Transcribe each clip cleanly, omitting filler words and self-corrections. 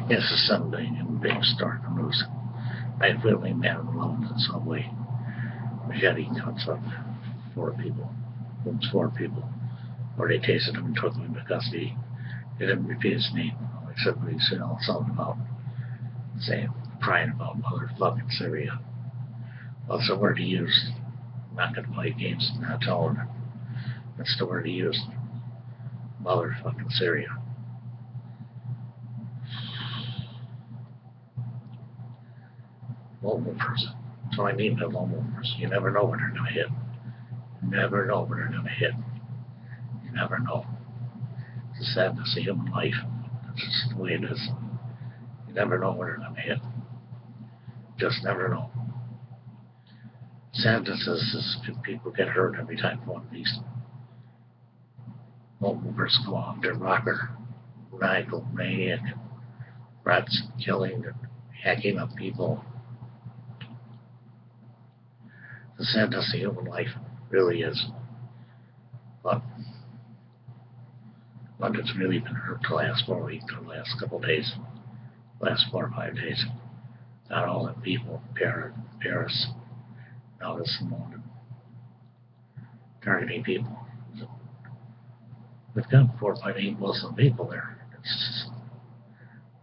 Yes, a Sunday in big start the news. Knife-Wielding man alone in the subway. Machete cuts up 4 people. Wounds 4 people. Or they tasted him and took him into custody. They didn't repeat his name. Except what he said something about saying, crying about motherfucking Syria. That's the word he used. I'm not going to play games and not tell her. That's the word he used. Motherfucking Syria. Lone wolfers. That's what I mean by lone wolfers. You never know when they're going to hit. You never know when they're going to hit. You never know. It's the sadness of human life. That's just the way it is. You never know when they're going to hit. Just never know. Sadness is people get hurt every time one of these lone wolfers go off their rocker, radical maniac, rats killing and hacking up people. The sadness of human life really is. But London's really been hurt the last 4 weeks, the last couple of days, last 4 or 5 days. Not all the people, Paris, now this in London, targeting people. We've got 4 or 5 8 Muslim people there. It's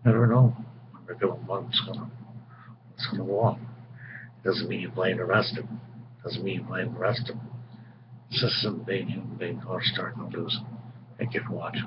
never know when they're doing what's going to walk. Doesn't mean you blame the rest of them. Doesn't mean you blame the rest of them. It's just some big human being starting to lose. Thank you for watching.